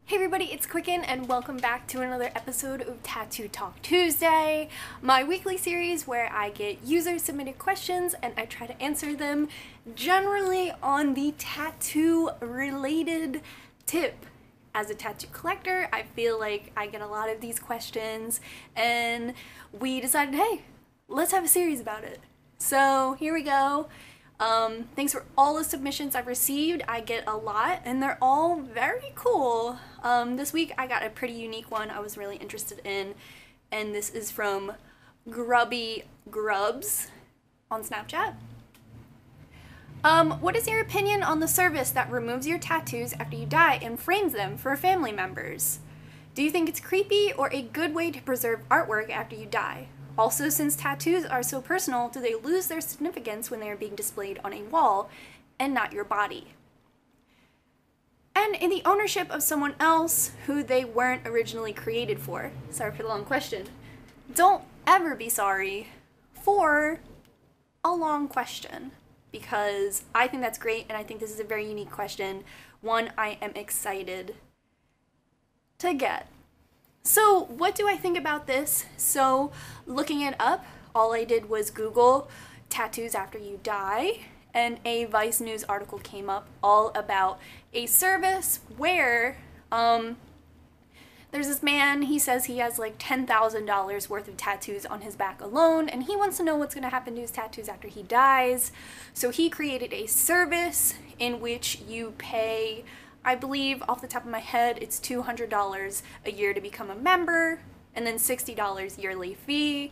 Hey everybody, it's Qqcknd and welcome back to another episode of Tattoo Talk Tuesday, my weekly series where I get user-submitted questions and I try to answer them generally on the tattoo-related tip. As a tattoo collector, I feel like I get a lot of these questions and we decided, hey, let's have a series about it. So here we go. Thanks for all the submissions I've received. I get a lot and they're all very cool. This week I got a pretty unique one I was really interested in, and this is from Grubby Grubs on Snapchat. What is your opinion on the service that removes your tattoos after you die and frames them for family members? Do you think it's creepy or a good way to preserve artwork after you die? Also, since tattoos are so personal, do they lose their significance when they are being displayed on a wall and not your body? And in the ownership of someone else who they weren't originally created for. Sorry for the long question. Don't ever be sorry for a long question, because I think that's great and I think this is a very unique question. One I am excited to get. So what do I think about this? So looking it up, all I did was Google tattoos after you die, and a Vice News article came up all about a service where there's this man, he says he has like $10,000 worth of tattoos on his back alone, and he wants to know what's going to happen to his tattoos after he dies. So he created a service in which you pay, I believe off the top of my head, it's $200 a year to become a member, and then $60 yearly fee,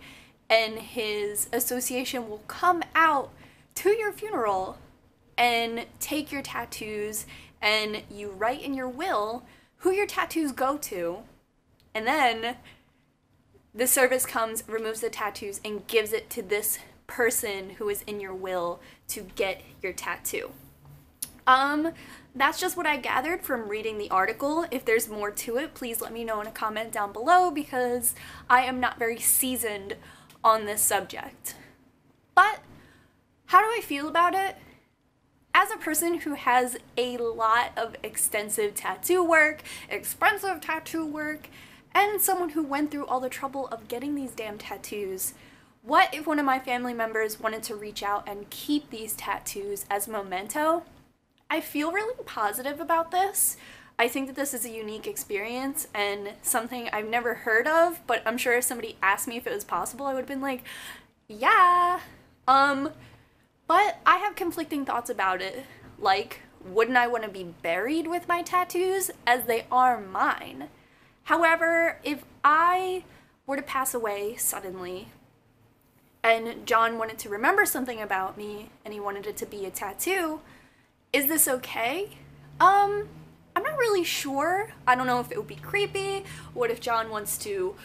and his association will come out to your funeral and take your tattoos, and you write in your will who your tattoos go to, and then the service comes, removes the tattoos, and gives it to this person who is in your will to get your tattoo. That's just what I gathered from reading the article. If there's more to it, please let me know in a comment down below, because I am not very seasoned on this subject. But how do I feel about it? As a person who has a lot of extensive tattoo work, expensive tattoo work, and someone who went through all the trouble of getting these damn tattoos, what if one of my family members wanted to reach out and keep these tattoos as a memento? I feel really positive about this. I think that this is a unique experience and something I've never heard of, but I'm sure if somebody asked me if it was possible, I would have been like, yeah. But I have conflicting thoughts about it. Like, wouldn't I want to be buried with my tattoos, as they are mine? However, if I were to pass away suddenly and John wanted to remember something about me and he wanted it to be a tattoo, is this okay? I'm not really sure. I don't know if it would be creepy. What if John wants to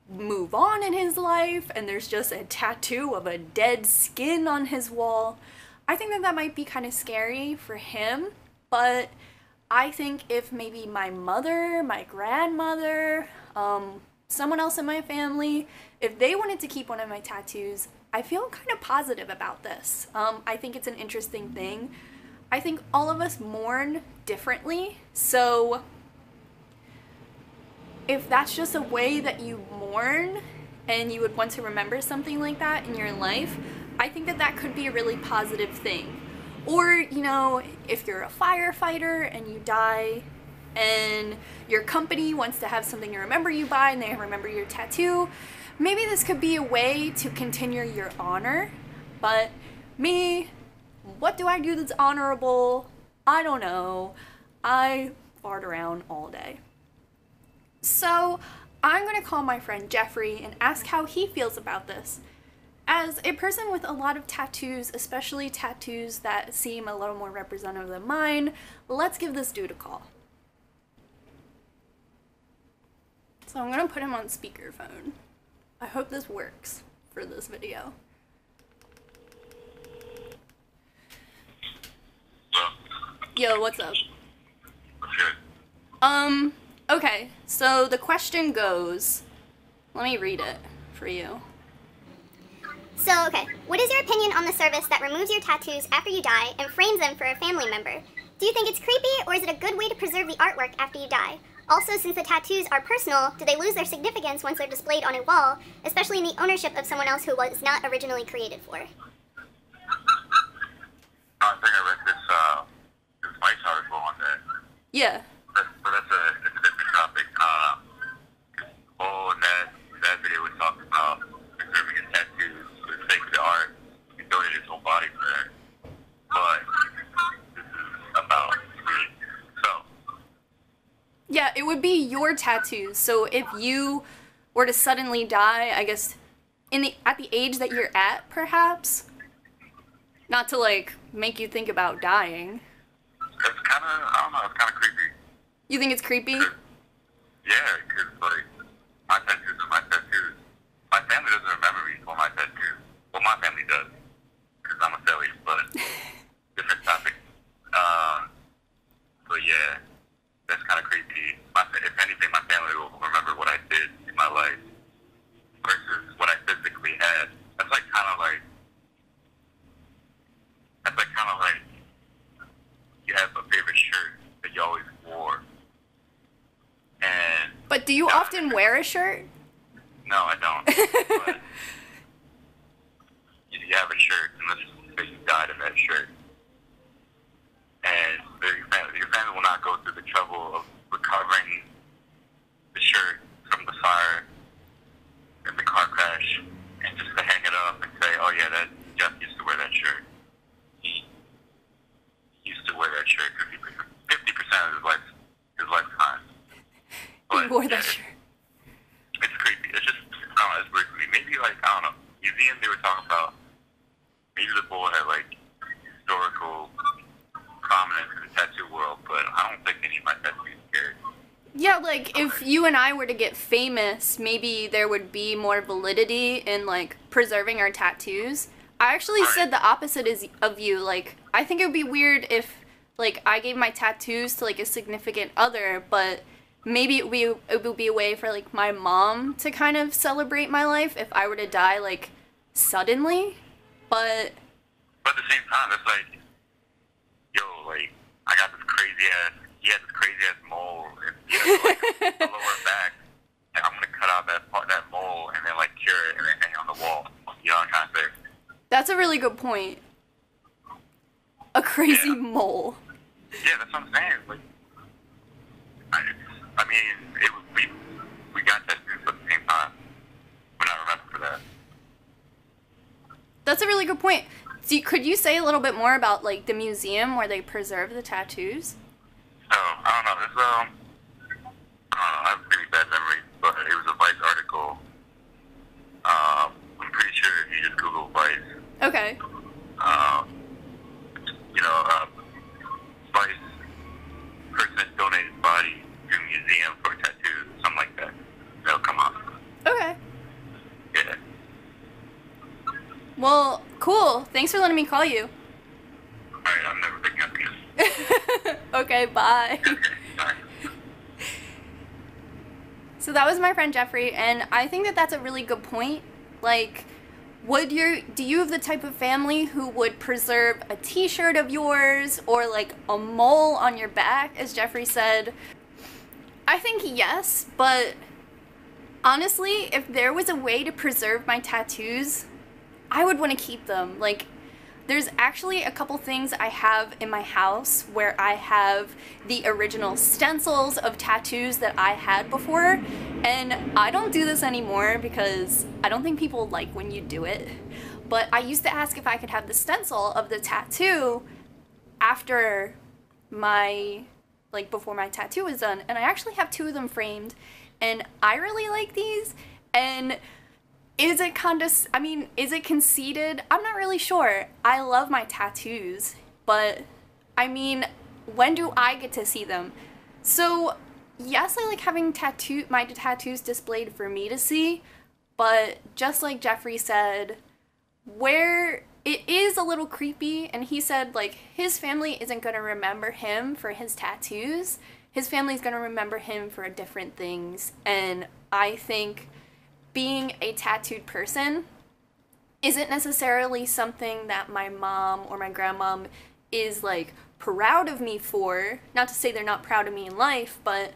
move on in his life and there's just a tattoo of a dead skin on his wall? I think that that might be kind of scary for him, but I think if maybe my mother, my grandmother, someone else in my family, if they wanted to keep one of my tattoos, I feel kind of positive about this. I think it's an interesting thing. I think all of us mourn differently, so if that's just a way that you mourn and you would want to remember something like that in your life, I think that that could be a really positive thing. Or, you know, if you're a firefighter and you die and your company wants to have something to remember you by and they remember your tattoo, maybe this could be a way to continue your honor. But me, what do I do that's honorable? I don't know. I fart around all day. So I'm going to call my friend Jeffrey and ask how he feels about this. As a person with a lot of tattoos, especially tattoos that seem a little more representative than mine, let's give this dude a call. So I'm going to put him on speakerphone. I hope this works for this video. Yo, what's up? Okay, so the question goes, let me read it for you. So, okay, what is your opinion on the service that removes your tattoos after you die and frames them for a family member? Do you think it's creepy, or is it a good way to preserve the artwork after you die? Also, since the tattoos are personal, do they lose their significance once they're displayed on a wall, especially in the ownership of someone else who was not originally created for? I think I read this Vice article on that. Yeah. But it's a different topic. Oh, and that video was talking about preserving his tattoos for the sake of the art. He donated his whole body for that. But this is about me. So. Yeah, it would be your tattoos. So if you were to suddenly die, I guess at the age that you're at, perhaps, not to like make you think about dying. It's kind of, I don't know, it's kind of creepy. You think it's creepy? Yeah, because like my tattoos are my tattoos. My family doesn't remember me for my tattoos. Well, my family does, because I'm a Philly, but different topic. But yeah, that's kind of creepy. If anything, my family will remember what I did in my life versus what I physically had. That's like kind of like you have a favorite shirt that you always wore. And but do you often wear a shirt? No, I don't. But you have a shirt, and let's just say you died in that shirt. And your family will not go through the trouble of recovering the shirt from the fire and the car crash, and just to hang it up and say, oh yeah, that Jeff used to wear that shirt. He used to wear that shirt 50% of his lifetime. But, you wore that shirt. It's creepy. It's just, I don't know, it's weird to me. Maybe like, I don't know, museum they were talking about, maybe the bull had like historical prominence in the tattoo world, but I don't think any of my tattoos cared. Yeah, like if you and I were to get famous, maybe there would be more validity in like preserving our tattoos. I actually said the opposite of you. Like, I think it would be weird if like I gave my tattoos to like a significant other, but maybe it would be a way for like my mom to kind of celebrate my life if I were to die like suddenly. But at the same time, it's like, yo, like I got this crazy ass. He had this crazy ass mole, and he has like the lower back. And I'm gonna cut out that mole, and then like cure it, and then hang it on the wall. You know what I'm trying to say? That's a really good point. A crazy mole. Yeah, that's what I'm saying. Like, I mean, we got tattoos at the same time. We're not remembered for that. That's a really good point. So could you say a little bit more about like the museum where they preserve the tattoos? So, I don't know. I have pretty bad memory, but it was a Vice article. I'm pretty sure if you just Google Vice. Okay. Vice person donated body to museum for tattoos, something like that. That'll come up. Okay. Yeah. Well, cool. Thanks for letting me call you. Alright, I'm never picking up again. Okay, bye. Okay, bye. So that was my friend Jeffrey, and I think that that's a really good point. Like, do you have the type of family who would preserve a t-shirt of yours or like a mole on your back, as Jeffrey said? I think yes, but honestly, if there was a way to preserve my tattoos, I would want to keep them. Like, there's actually a couple things I have in my house where I have the original stencils of tattoos that I had before, and I don't do this anymore because I don't think people like when you do it. But I used to ask if I could have the stencil of the tattoo after before my tattoo was done, and I actually have 2 of them framed, and I really like these. And is it conceited? I'm not really sure. I love my tattoos, but I mean, when do I get to see them? So yes, I like having my tattoos displayed for me to see, but just like Jeffrey said, where it is a little creepy, and he said like his family isn't going to remember him for his tattoos. His family's going to remember him for different things, and I think being a tattooed person isn't necessarily something that my mom or my grandmom is like proud of me for. Not to say they're not proud of me in life, but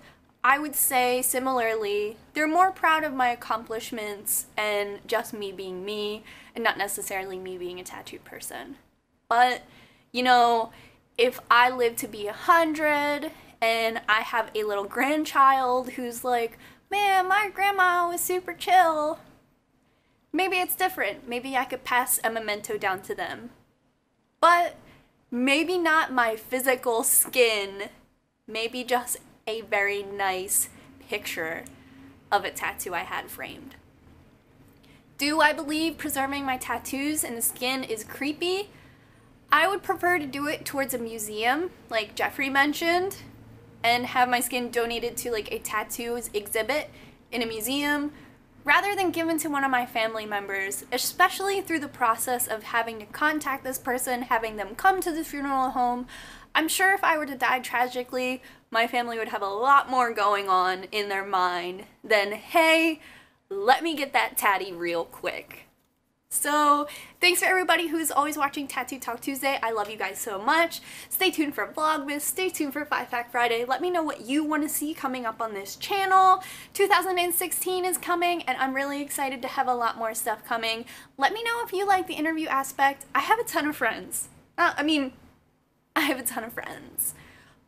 I would say similarly, they're more proud of my accomplishments and just me being me and not necessarily me being a tattooed person. But, you know, if I live to be 100 and I have a little grandchild who's like, man, my grandma was super chill, maybe it's different. Maybe I could pass a memento down to them. But maybe not my physical skin, maybe just a very nice picture of a tattoo I had framed. Do I believe preserving my tattoos and the skin is creepy? I would prefer to do it towards a museum, like Jeffrey mentioned, and have my skin donated to like a tattoos exhibit in a museum, rather than given to one of my family members, especially through the process of having to contact this person, having them come to the funeral home. I'm sure if I were to die tragically, my family would have a lot more going on in their mind than, hey, let me get that tatty real quick. So, thanks for everybody who's always watching Tattoo Talk Tuesday. I love you guys so much. Stay tuned for Vlogmas, stay tuned for 5 Fact Friday. Let me know what you want to see coming up on this channel. 2016 is coming, and I'm really excited to have a lot more stuff coming. Let me know if you like the interview aspect. I have a ton of friends. I have a ton of friends.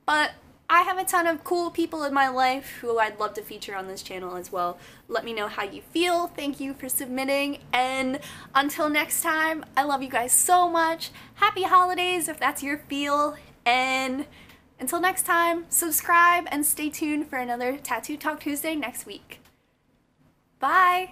But I have a ton of cool people in my life who I'd love to feature on this channel as well. Let me know how you feel. Thank you for submitting. And until next time, I love you guys so much. Happy holidays if that's your feel. And until next time, subscribe and stay tuned for another Tattoo Talk Tuesday next week. Bye!